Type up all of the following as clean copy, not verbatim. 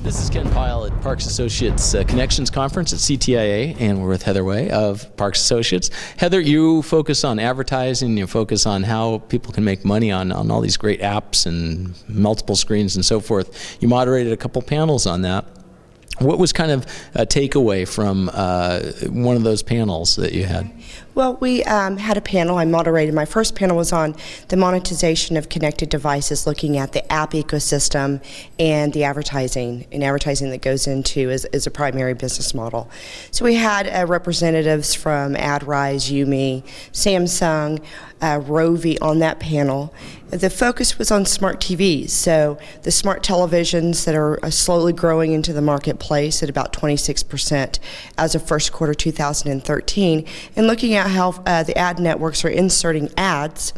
This is Ken Pyle at Parks Associates Connections Conference at CTIA, and we're with Heather Way of Parks Associates. Heather, you focus on advertising, you focus on how people can make money on all these great apps and multiple screens and so forth. You moderated a couple panels on that. What was kind of a takeaway from one of those panels that you had? Well, we had a panel. I moderated. My first panel was on the monetization of connected devices, looking at the app ecosystem and the advertising that goes into as a primary business model. So we had representatives from AdRise, Yumi, Samsung, Rovi on that panel. The focus was on smart TVs, so the smart televisions that are slowly growing into the marketplace at about 26% as of first quarter 2013, and looking at how the ad networks are inserting ads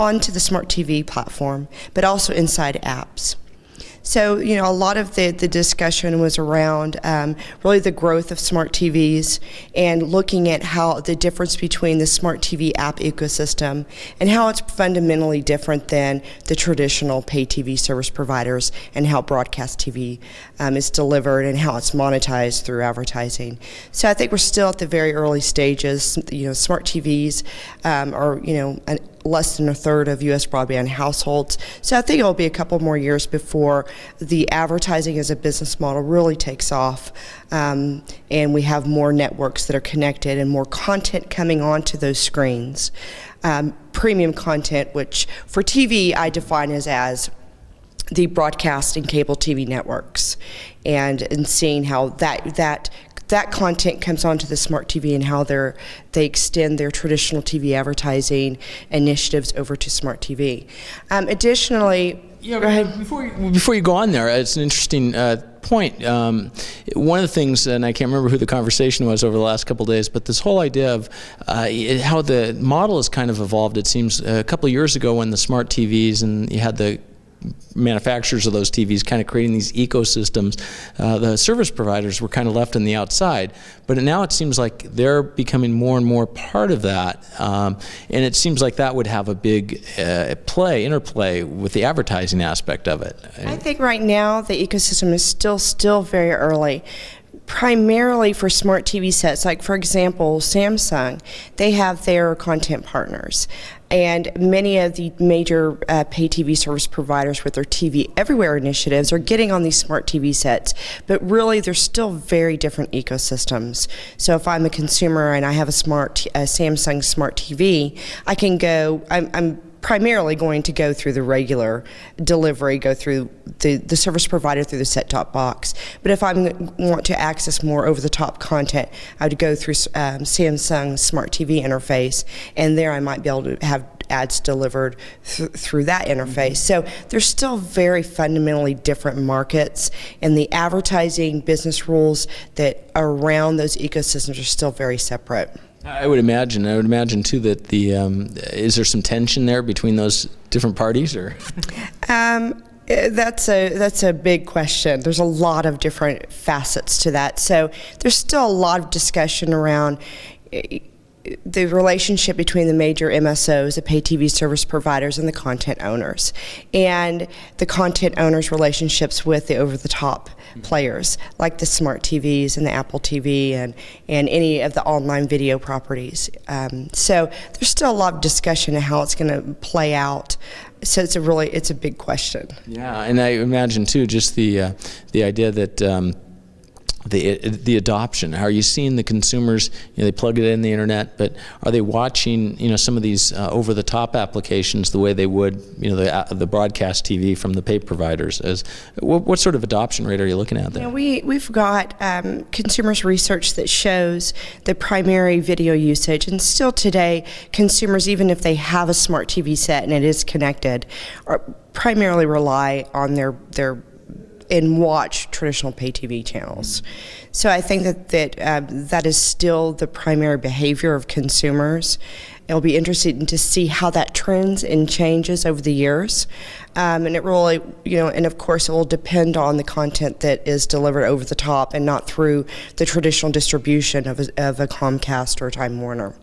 onto the smart TV platform, but also inside apps. So, you know, a lot of the discussion was around really the growth of smart TVs and looking at how the difference between the smart TV app ecosystem and how it's fundamentally different than the traditional pay TV service providers, and how broadcast TV is delivered and how it's monetized through advertising. So I think we're still at the very early stages. You know, smart TVs are, you know, less than a third of U.S. broadband households. So I think it'll be a couple more years before the advertising as a business model really takes off, and we have more networks that are connected and more content coming onto those screens. Premium content, which for TV I define as the broadcast and cable TV networks, and seeing how that content comes onto the smart TV and how they extend their traditional TV advertising initiatives over to smart TV. Additionally, yeah, go ahead. Before you go on there, it's an interesting point. One of the things, and I can't remember who the conversation was over the last couple of days, but this whole idea of how the model has kind of evolved. It seems a couple of years ago when the smart TVs and you had the manufacturers of those TVs kind of creating these ecosystems, the service providers were kind of left on the outside. But now it seems like they're becoming more and more part of that, and it seems like that would have a big interplay with the advertising aspect of it. I think right now the ecosystem is still very early. Primarily for smart TV sets, like for example Samsung, they have their content partners, and many of the major pay TV service providers with their TV Everywhere initiatives are getting on these smart TV sets, but really they're still very different ecosystems. So if I'm a consumer and I have a Samsung smart TV, I can go, I'm primarily going to go through the regular delivery, go through the service provider through the set-top box. But if I want to access more over-the-top content, I would go through Samsung Smart TV interface, and there I might be able to have ads delivered through that interface. So there's still very fundamentally different markets, and the advertising business rules that are around those ecosystems are still very separate. I would imagine too that is there some tension there between those different parties, or? That's a big question. There's a lot of different facets to that. So there's still a lot of discussion around the relationship between the major MSOs, the pay TV service providers, and the content owners, and the content owners' relationships with the over-the-top players, like the smart TVs and the Apple TV and any of the online video properties. So there's still a lot of discussion of how it's going to play out. So it's a big question. Yeah, and I imagine too just the idea that the adoption. How are you seeing the consumers? You know, they plug it in the internet, but are they watching, you know, some of these over-the-top applications the way they would, you know, the broadcast TV from the pay providers? What sort of adoption rate are you looking at there? You know, we've got consumers research that shows the primary video usage, and still today, consumers, even if they have a smart TV set and it is connected, primarily rely on their and watch traditional pay TV channels. So I think that is still the primary behavior of consumers. It'll be interesting to see how that trends and changes over the years. And it really, you know, and of course it will depend on the content that is delivered over the top and not through the traditional distribution of a Comcast or a Time Warner.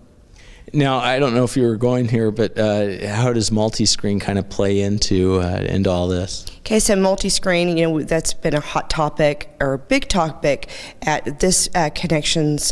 Now, I don't know if you were going here, but how does multi-screen kind of play into all this? Okay, so multi-screen, that's been a hot topic or a big topic at this Connections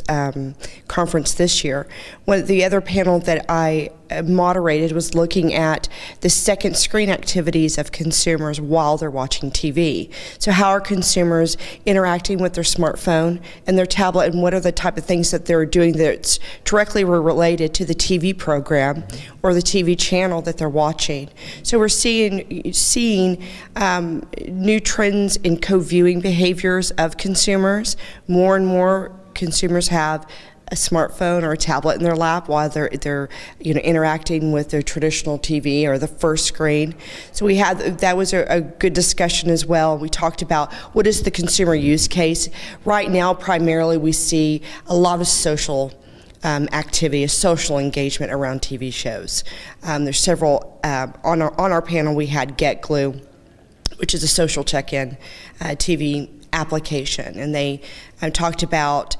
conference this year. One the other panel that I moderated was looking at the second screen activities of consumers while they're watching TV. So how are consumers interacting with their smartphone and their tablet, and what are the type of things that they're doing that's directly related to the TV program or the TV channel that they're watching. So we're seeing new trends in co-viewing behaviors of consumers. More and more consumers have a smartphone or a tablet in their lap while they're interacting with their traditional TV or the first screen. So that was a good discussion as well. We talked about what is the consumer use case. Right now, primarily we see a lot of social activity, a social engagement around TV shows. There's several on our panel. We had Get Glue, which is a social check-in TV application, and they talked about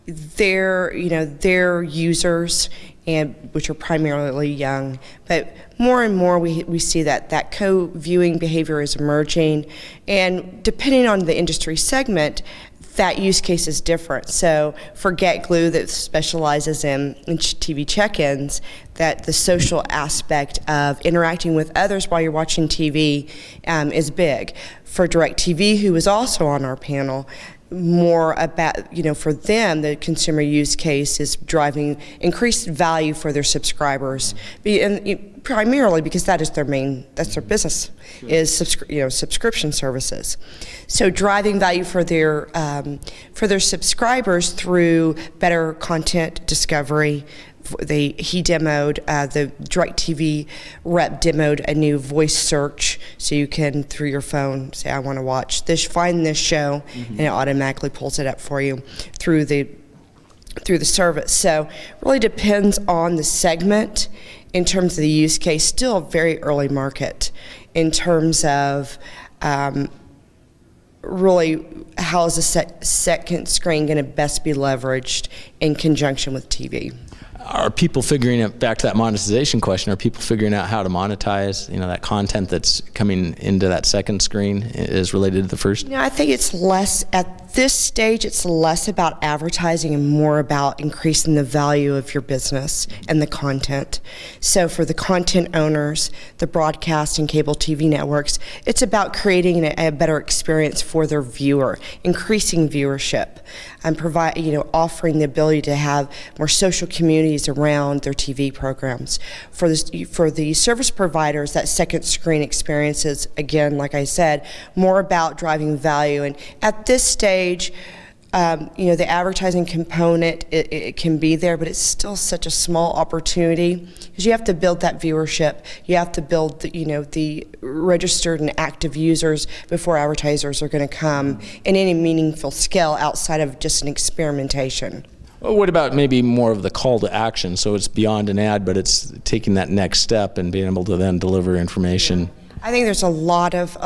their users, and which are primarily young, but more and more we see that co-viewing behavior is emerging, and depending on the industry segment, that use case is different. So for Get Glue, that specializes in TV check-ins, that the social aspect of interacting with others while you're watching TV is big. For DirecTV, who was also on our panel, more about, for them, the consumer use case is driving increased value for their subscribers, and primarily because that's their business, is subscription services. So driving value for their subscribers through better content discovery. He demoed, the DirecTV rep demoed a new voice search, so you can, through your phone, say, I want to watch this, find this show, and it automatically pulls it up for you through the service. So it really depends on the segment in terms of the use case. Still a very early market in terms of really how is the second screen going to best be leveraged in conjunction with TV. Are people figuring out, back to that monetization question, are people figuring out how to monetize, that content that's coming into that second screen is related to the first? I think it's less, at this stage, it's less about advertising and more about increasing the value of your business and the content. So for the content owners, the broadcast and cable TV networks, it's about creating a better experience for their viewer, increasing viewership, and offering the ability to have more social communities around their TV programs. For the service providers, that second screen experience is, again, like I said, more about driving value. And at this stage, the advertising component, it can be there, but it's still such a small opportunity because you have to build that viewership. You have to build the registered and active users before advertisers are going to come in any meaningful scale outside of just an experimentation. Well, what about maybe more of the call to action? So it's beyond an ad, but it's taking that next step and being able to then deliver information. I think there's a lot of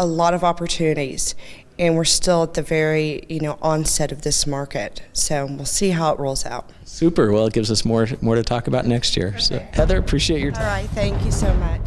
opportunities, and we're still at the very onset of this market. So we'll see how it rolls out. Super. Well, it gives us more to talk about next year. Okay. So Heather, appreciate your time. All right. Thank you so much.